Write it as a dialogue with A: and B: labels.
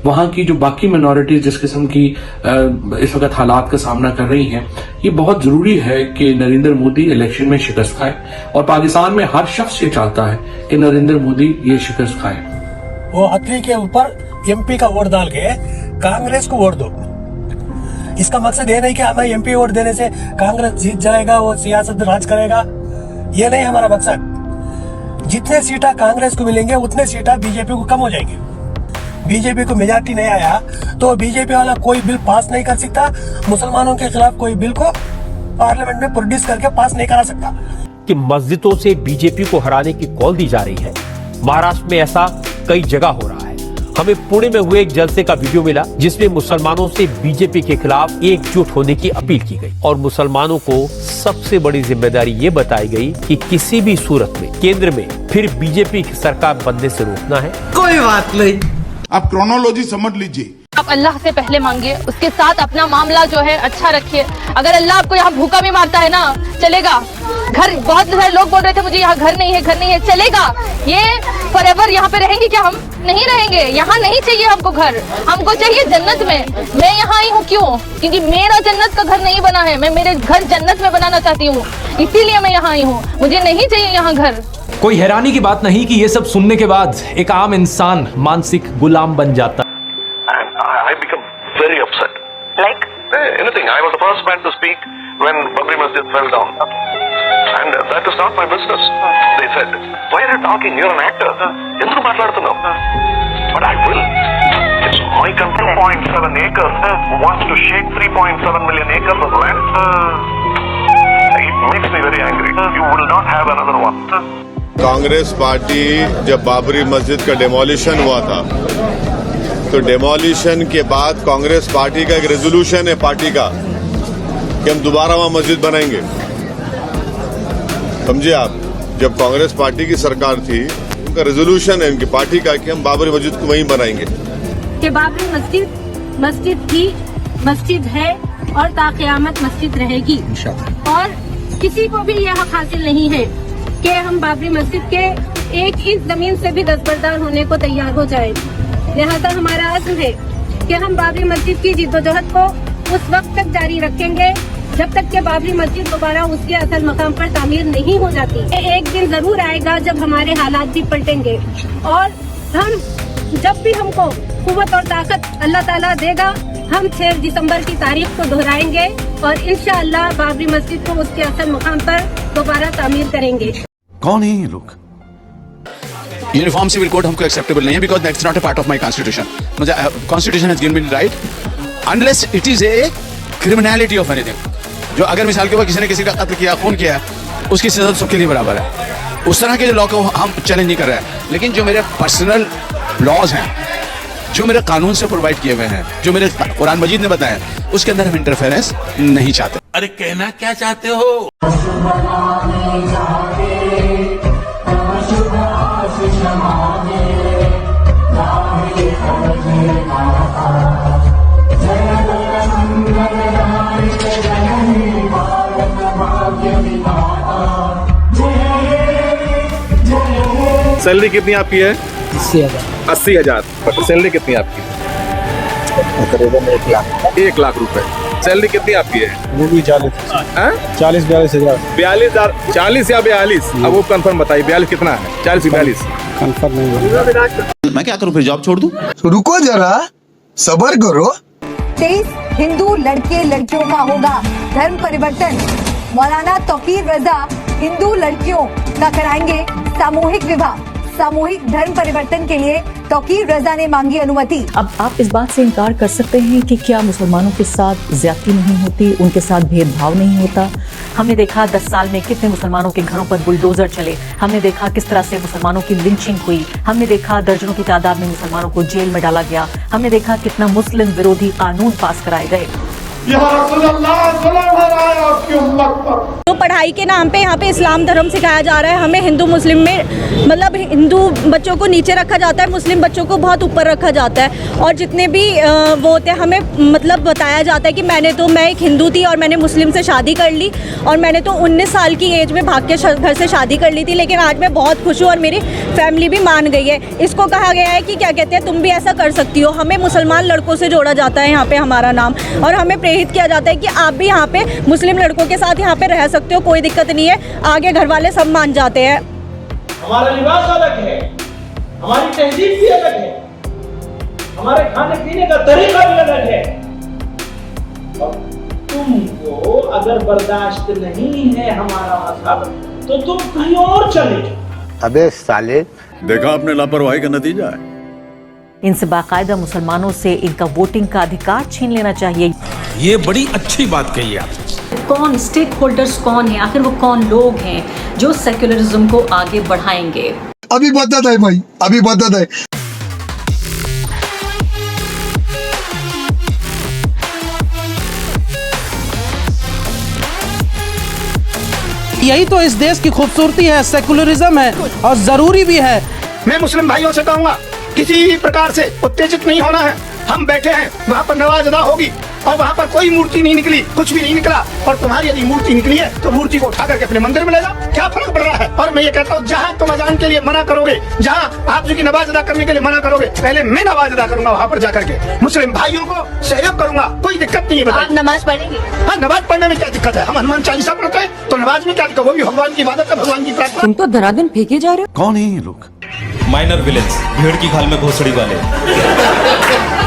A: वहां की जो बाकी मिनॉरिटीज जिस किस्म की इस वक्त हालात का सामना कर रही हैं, ये बहुत जरूरी है कि नरेंद्र मोदी इलेक्शन में शिकस्त खाए, और पाकिस्तान में हर शख्स ये चाहता है कि नरेंद्र मोदी ये शिकस्त खाए।
B: वो हथली के ऊपर एमपी का वोट डाल के कांग्रेस को वोट दो। इसका मकसद ये नहीं कि हमें एमपी वोट देने से कांग्रेस जीत जाएगा, वो सियासत राज करेगा, ये नहीं हमारा मकसद। जितने सीटा कांग्रेस को मिलेंगे उतने सीटा बीजेपी को कम हो जाएंगे। बीजेपी को मेजॉरिटी नहीं आया तो बीजेपी वाला कोई बिल पास नहीं कर सकता, मुसलमानों के खिलाफ कोई बिल को पार्लियामेंट में प्रोड्यूस करके पास नहीं करा सकता।
C: कि मस्जिदों से बीजेपी को हराने की कॉल दी जा रही है। महाराष्ट्र में ऐसा कई जगह हो रहा है। हमें पुणे में हुए एक जलसे का वीडियो मिला जिसमें मुसलमानों से बीजेपी के खिलाफ एकजुट होने की अपील की गई, और मुसलमानों को सबसे बड़ी जिम्मेदारी ये बताई गई कि किसी भी सूरत में केंद्र में फिर बीजेपी की सरकार बनने से रोकना है।
D: कोई बात नहीं,
E: आप क्रोनोलॉजी समझ लीजिए।
F: आप अल्लाह से पहले मांगिए, उसके साथ अपना मामला जो है अच्छा रखिए। अगर अल्लाह आपको यहाँ भूखा भी मारता है ना, चलेगा। घर, बहुत सारे लोग बोल रहे थे मुझे यहाँ घर नहीं है, घर नहीं है, चलेगा। ये फॉरएवर यहाँ पे रहेंगे क्या? हम नहीं रहेंगे। यहाँ नहीं चाहिए हमको घर, हमको चाहिए जन्नत में। मैं यहाँ आई हूँ क्यों? क्योंकि मेरा जन्नत का घर नहीं बना है, मैं मेरे घर जन्नत में बनाना चाहती हूँ, इसीलिए मैं यहाँ आई हूँ। मुझे नहीं चाहिए यहाँ घर।
G: कोई हैरानी की बात नहीं कि ये सब सुनने के बाद एक आम इंसान मानसिक गुलाम बन जाता।
H: I become very upset.
F: Like?
H: Anything. I was the first man to speak when Babri Masjid fell down. And that is not my business. They said, why are you talking? You're an actor. Enduku maatladutunnavu? But I will. It's my country. 2.7 acres who wants to shake 3.7 million acres of land. It makes me very angry. You will not have another one.
E: Congress party जब बाबरी मस्जिद का demolition हुआ था तो demolition के बाद Congress party का एक रेजोल्यूशन है पार्टी का कि हम दोबारा वहां मस्जिद बनाएंगे। समझे आप? जब कांग्रेस पार्टी की सरकार थी उनका रेजोल्यूशन है उनकी पार्टी का कि हम बाबरी मस्जिद को वहीं बनाएंगे।
I: कि बाबरी मस्जिद थी, मस्जिद है और ताक़यामत मस्जिद रहेगी, और किसी को भी यह हक हासिल नहीं है कि हम बाबरी मस्जिद के एक इंच जमीन से भी दस्तबरदार होने को तैयार हो जाए। लिहाजा हमारा अज़्म है कि हम बाबरी मस्जिद की जिद्दोजहद को उस वक्त तक जारी रखेंगे जब तक कि बाबरी मस्जिद दोबारा उसके असल मकाम पर तामीर नहीं हो जाती। एक दिन जरूर आएगा जब हमारे हालात भी पलटेंगे, और हम जब भी हमको कुव्वत और ताकत अल्लाह ताला देगा, हम 6 दिसंबर की तारीख को दोहराएंगे और इंशाअल्लाह बाबरी मस्जिद को उसके असल मकाम पर दोबारा तामीर करेंगे।
D: कौन है ये लोग? यूनिफॉर्म सिविल कोड हमको एक्सेप्टेबल नहीं है, because that's not a part of my constitution. मुझे constitution has given me right unless it is a criminality of anything. जो अगर मिसाल के ऊपर किसी ने किसी का कत्ल किया, खून किया, उसकी सजा सबके लिए बराबर है। उस तरह के जो लॉ को हम चैलेंज नहीं कर रहे हैं, लेकिन जो मेरे पर्सनल लॉज हैं, जो मेरे कानून से प्रोवाइड किए हुए हैं, जो मेरे कुरान मजीद ने बताया, उसके अंदर हम इंटरफेरेंस नहीं चाहते। अरे कहना क्या चाहते हो?
J: सैलरी कितनी आपकी है? 80,000। सैलरी कितनी आपकी?
B: तकरीबन 1 लाख।
J: 1 लाख रुपए। सैलरी कितनी आपकी है?
B: वो भी 40-42 हजार।
J: 42,000। 40 या 42? अब वो कंफर्म बताइए, 42 कितना है? 40 42
B: कंफर्म नहीं।
D: मैं क्या करूं, फिर जॉब छोड़ दूं?
B: रुको जरा, सब्र करो।
K: 23 हिंदू लड़के लड़कियों का होगा धर्म परिवर्तन। मौलाना तौकीर रजा हिंदू लड़कियों का कराएंगे सामूहिक विवाह। सामूहिक धर्म परिवर्तन के लिए तौकीर रजा ने मांगी अनुमति।
L: अब आप इस बात से इनकार कर सकते हैं कि क्या मुसलमानों के साथ ज्यादती नहीं होती, उनके साथ भेदभाव नहीं होता? हमने देखा 10 साल में कितने मुसलमानों के घरों पर बुलडोजर चले, हमने देखा किस तरह से मुसलमानों की लिंचिंग हुई, हमने देखा दर्जनों की तादाद में मुसलमानों को जेल में डाला गया, हमने देखा कितना मुस्लिम विरोधी कानून पास कराए गए।
I: तो पढ़ाई के नाम पे यहाँ पे इस्लाम धर्म सिखाया जा रहा है। हमें हिंदू मुस्लिम में मतलब हिंदू बच्चों को नीचे रखा जाता है, मुस्लिम बच्चों को बहुत ऊपर रखा जाता है। और जितने भी वो होते हैं हमें मतलब बताया जाता है कि मैं एक हिंदू थी और मैंने मुस्लिम से शादी कर ली, और मैंने तो 19 साल की एज में भाग के घर से शादी कर ली थी, लेकिन आज मैं बहुत खुश हूँ और मेरी फैमिली भी मान गई है। इसको कहा गया है कि क्या कहते हैं, तुम भी ऐसा कर सकती हो। हमें मुसलमान लड़कों से जोड़ा जाता है यहाँ पे हमारा नाम, और हमें प्रेरित किया जाता है कि आप भी यहाँ पे मुस्लिम लड़कों के साथ यहाँ पे रह सकते हो, कोई दिक्कत नहीं है। आगे घर वाले सब मान जाते हैं।
M: हमारा लिबास अलग है, हमारी तहजीब भी अलग है, हमारे खाने पीने का तरीका भी अलग है, और तुमको अगर बर्दाश्त नहीं है हमारा मजहब तो तुम कहीं और चले जाओ।
N: अबे साले,
D: देखा आपने लापरवाही का नतीजा है।
L: इनसे बाकायदा मुसलमानों से इनका वोटिंग का अधिकार छीन लेना चाहिए।
G: ये बड़ी अच्छी बात कही आप।
L: कौन स्टेक होल्डर्स कौन है, आखिर वो कौन लोग हैं जो सेक्युलरिज्म को आगे बढ़ाएंगे?
N: अभी बदत है भाई, अभी बदत है।
M: यही तो इस देश की खूबसूरती है, सेकुलरिज्म है, और जरूरी भी है।
N: मैं मुस्लिम भाइयों से कहूँगा, किसी भी प्रकार से उत्तेजित नहीं होना है। हम बैठे हैं, वहाँ पर नमाज अदा होगी और वहाँ पर कोई मूर्ति नहीं निकली, कुछ भी नहीं निकला, और तुम्हारी यदि मूर्ति निकली है तो मूर्ति को उठा करके अपने मंदिर में ले जाओ, क्या फर्क पड़ रहा है। और मैं ये कहता हूँ, जहाँ तुम अजान के लिए मना करोगे, जहाँ आप जो की नमाज अदा करने के लिए मना करोगे, पहले मैं नमाज अदा करूंगा वहाँ पर जाकर के, मुस्लिम भाइयों को सहयोग करूंगा, कोई दिक्कत नहीं है।
I: आप नमाज पढ़ेंगे?
N: हाँ, नमाज पढ़ने में क्या दिक्कत है, हम हनुमान चालीसा पढ़ते हैं तो नमाज में क्या दिक्कत, वो भी भगवान की इबादत है, भगवान की प्रार्थना।
L: तुम तो धराधन फेंके जा रहे हो।
D: कौन है ये लोग?
J: माइनर विलेंस, भेड़ की खाल में घोसड़ी वाले।